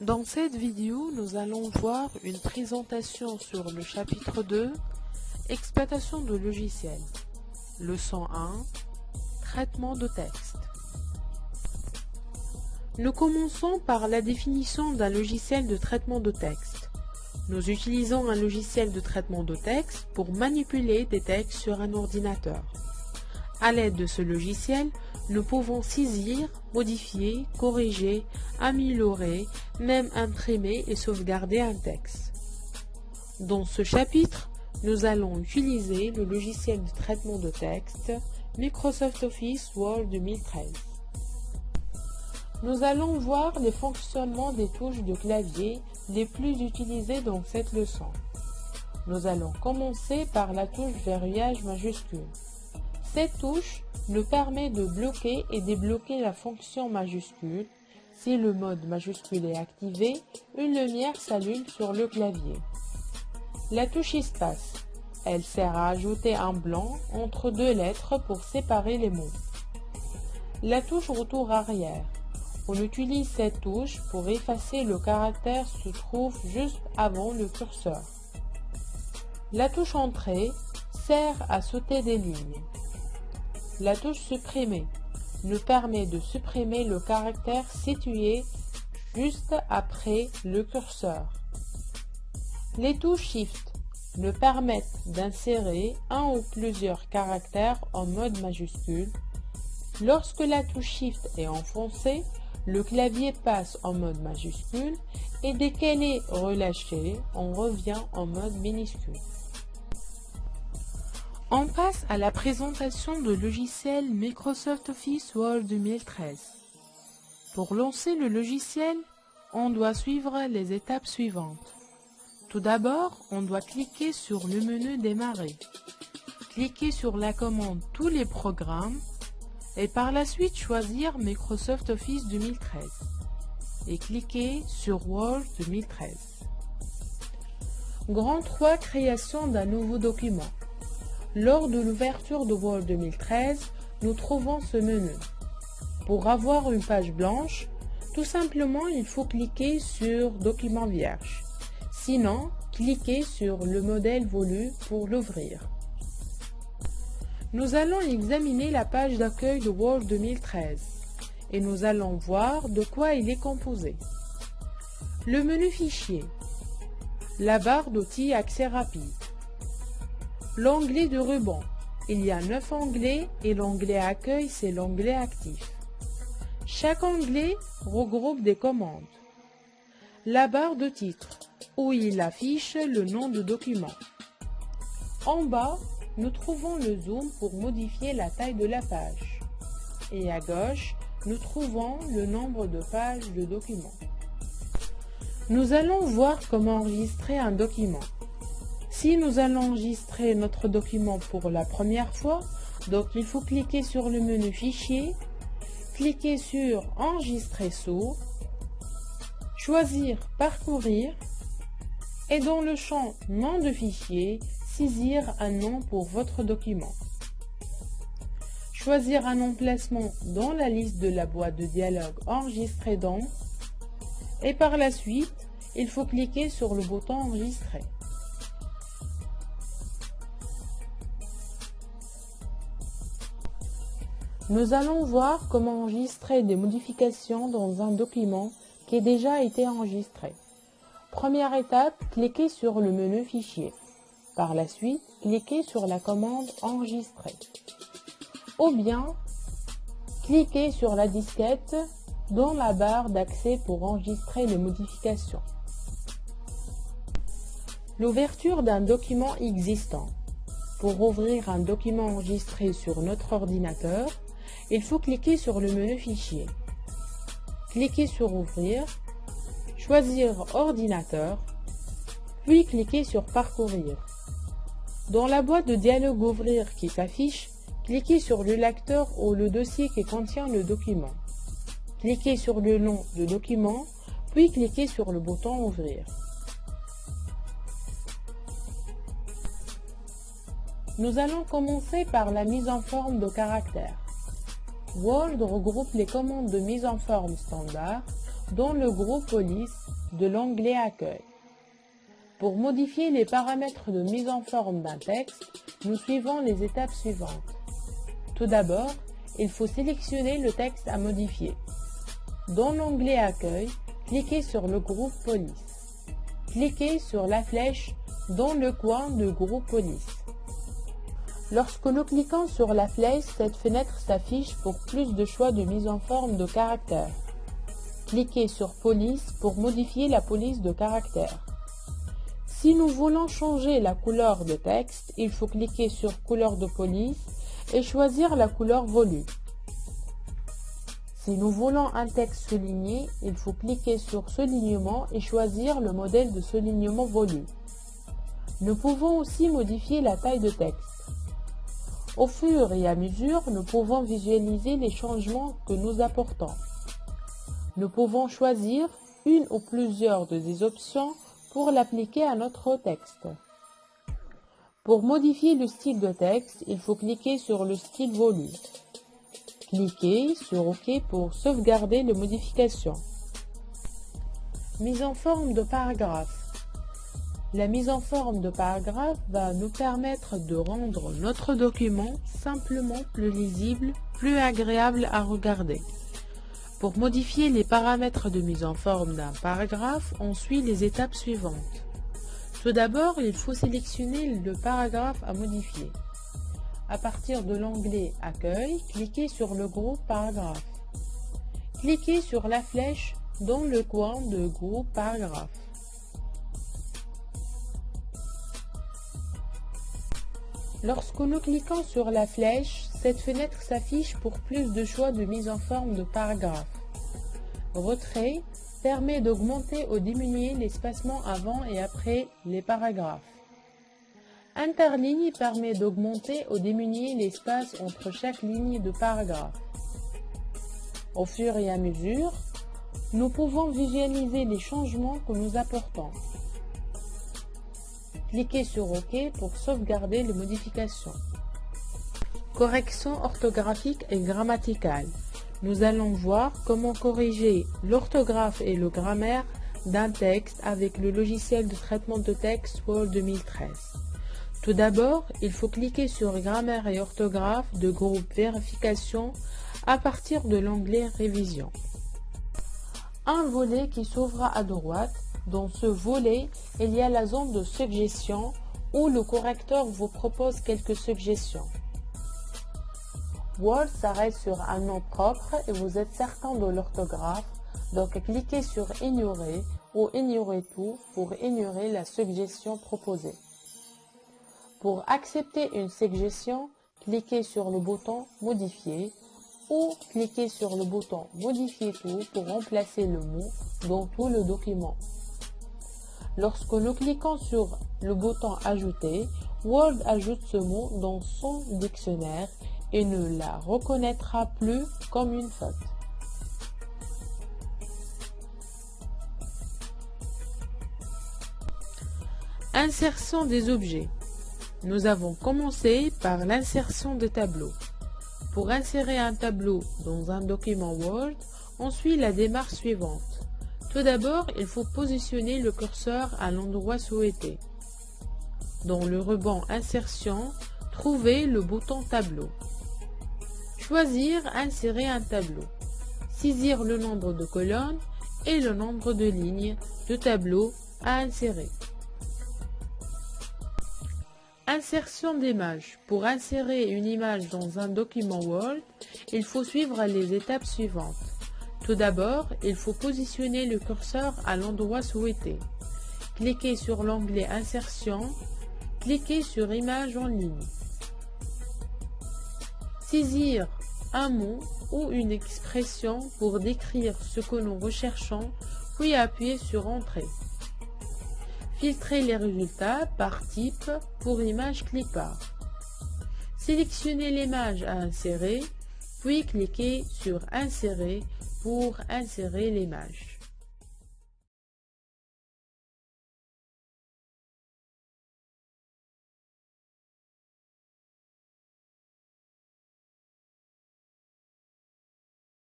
Dans cette vidéo, nous allons voir une présentation sur le chapitre 2, Exploitation de logiciels. Leçon 1, Traitement de texte. Nous commençons par la définition d'un logiciel de traitement de texte. Nous utilisons un logiciel de traitement de texte pour manipuler des textes sur un ordinateur. À l'aide de ce logiciel, nous pouvons saisir, modifier, corriger, améliorer, même imprimer et sauvegarder un texte. Dans ce chapitre, nous allons utiliser le logiciel de traitement de texte Microsoft Office Word 2013. Nous allons voir les fonctionnements des touches de clavier les plus utilisées dans cette leçon. Nous allons commencer par la touche verrouillage majuscule. Cette touche nous permet de bloquer et débloquer la fonction majuscule. Si le mode majuscule est activé, une lumière s'allume sur le clavier. La touche espace, elle sert à ajouter un blanc entre deux lettres pour séparer les mots. La touche retour arrière, on utilise cette touche pour effacer le caractère se trouve juste avant le curseur. La touche entrée sert à sauter des lignes. La touche supprimer nous permet de supprimer le caractère situé juste après le curseur. Les touches Shift nous permettent d'insérer un ou plusieurs caractères en mode majuscule. Lorsque la touche Shift est enfoncée, le clavier passe en mode majuscule et dès qu'elle est relâchée, on revient en mode minuscule. On passe à la présentation de logiciel Microsoft Office Word 2013. Pour lancer le logiciel, on doit suivre les étapes suivantes. Tout d'abord, on doit cliquer sur le menu Démarrer, cliquer sur la commande Tous les programmes et par la suite choisir Microsoft Office 2013 et cliquer sur Word 2013. Grand 3, création d'un nouveau document. Lors de l'ouverture de Word 2013, nous trouvons ce menu. Pour avoir une page blanche, tout simplement il faut cliquer sur Document vierge. Sinon, cliquez sur le modèle voulu pour l'ouvrir. Nous allons examiner la page d'accueil de Word 2013 et nous allons voir de quoi il est composé. Le menu Fichier, la barre d'outils Accès rapide, l'onglet de ruban. Il y a 9 onglets et l'onglet Accueil, c'est l'onglet actif. Chaque onglet regroupe des commandes. La barre de titre, où il affiche le nom du document. En bas, nous trouvons le zoom pour modifier la taille de la page. Et à gauche, nous trouvons le nombre de pages de document. Nous allons voir comment enregistrer un document. Si nous allons enregistrer notre document pour la première fois, donc il faut cliquer sur le menu Fichier, cliquer sur Enregistrer sous, choisir Parcourir et dans le champ Nom de fichier, saisir un nom pour votre document. Choisir un emplacement dans la liste de la boîte de dialogue Enregistrer dans et par la suite, il faut cliquer sur le bouton Enregistrer. Nous allons voir comment enregistrer des modifications dans un document qui a déjà été enregistré. Première étape, cliquez sur le menu Fichier. Par la suite, cliquez sur la commande Enregistrer. Ou bien, cliquez sur la disquette dans la barre d'accès pour enregistrer les modifications. L'ouverture d'un document existant. Pour ouvrir un document enregistré sur notre ordinateur, il faut cliquer sur le menu Fichier. Cliquez sur Ouvrir, choisir Ordinateur, puis cliquez sur Parcourir. Dans la boîte de dialogue Ouvrir qui s'affiche, cliquez sur le lecteur ou le dossier qui contient le document. Cliquez sur le nom du document, puis cliquez sur le bouton Ouvrir. Nous allons commencer par la mise en forme de caractères. Word regroupe les commandes de mise en forme standard dans le groupe Police de l'onglet Accueil. Pour modifier les paramètres de mise en forme d'un texte, nous suivons les étapes suivantes. Tout d'abord, il faut sélectionner le texte à modifier. Dans l'onglet Accueil, cliquez sur le groupe Police. Cliquez sur la flèche dans le coin du groupe Police. Lorsque nous cliquons sur la flèche, cette fenêtre s'affiche pour plus de choix de mise en forme de caractères. Cliquez sur Police pour modifier la police de caractères. Si nous voulons changer la couleur de texte, il faut cliquer sur Couleur de police et choisir la couleur voulue. Si nous voulons un texte souligné, il faut cliquer sur Soulignement et choisir le modèle de soulignement voulu. Nous pouvons aussi modifier la taille de texte. Au fur et à mesure, nous pouvons visualiser les changements que nous apportons. Nous pouvons choisir une ou plusieurs de ces options pour l'appliquer à notre texte. Pour modifier le style de texte, il faut cliquer sur le style voulu. Cliquez sur OK pour sauvegarder les modifications. Mise en forme de paragraphe. La mise en forme de paragraphe va nous permettre de rendre notre document simplement plus lisible, plus agréable à regarder. Pour modifier les paramètres de mise en forme d'un paragraphe, on suit les étapes suivantes. Tout d'abord, il faut sélectionner le paragraphe à modifier. À partir de l'onglet Accueil, cliquez sur le groupe Paragraphe. Cliquez sur la flèche dans le coin de groupe Paragraphe. Lorsque nous cliquons sur la flèche, cette fenêtre s'affiche pour plus de choix de mise en forme de paragraphe. Retrait permet d'augmenter ou diminuer l'espacement avant et après les paragraphes. Interligne permet d'augmenter ou diminuer l'espace entre chaque ligne de paragraphe. Au fur et à mesure, nous pouvons visualiser les changements que nous apportons. Cliquez sur OK pour sauvegarder les modifications. Correction orthographique et grammaticale. Nous allons voir comment corriger l'orthographe et le grammaire d'un texte avec le logiciel de traitement de texte Word 2013. Tout d'abord, il faut cliquer sur Grammaire et orthographe de groupe Vérification à partir de l'onglet Révision. Un volet qui s'ouvre à droite. Dans ce volet, il y a la zone de suggestions où le correcteur vous propose quelques suggestions. Word s'arrête sur un nom propre et vous êtes certain de l'orthographe, donc cliquez sur Ignorer ou Ignorer tout pour ignorer la suggestion proposée. Pour accepter une suggestion, cliquez sur le bouton Modifier ou cliquez sur le bouton Modifier tout pour remplacer le mot dans tout le document. Lorsque nous cliquons sur le bouton Ajouter, Word ajoute ce mot dans son dictionnaire et ne la reconnaîtra plus comme une faute. Insertion des objets. Nous avons commencé par l'insertion des tableaux. Pour insérer un tableau dans un document Word, on suit la démarche suivante. Tout d'abord, il faut positionner le curseur à l'endroit souhaité. Dans le ruban Insertion, trouvez le bouton Tableau. Choisir Insérer un tableau. Saisir le nombre de colonnes et le nombre de lignes de tableau à insérer. Insertion d'image. Pour insérer une image dans un document Word, il faut suivre les étapes suivantes. Tout d'abord, il faut positionner le curseur à l'endroit souhaité. Cliquez sur l'onglet Insertion, cliquez sur Image en ligne. Saisir un mot ou une expression pour décrire ce que nous recherchons, puis appuyer sur Entrée. Filtrez les résultats par type pour image clipart. Sélectionnez l'image à insérer, puis cliquez sur Insérer pour insérer l'image.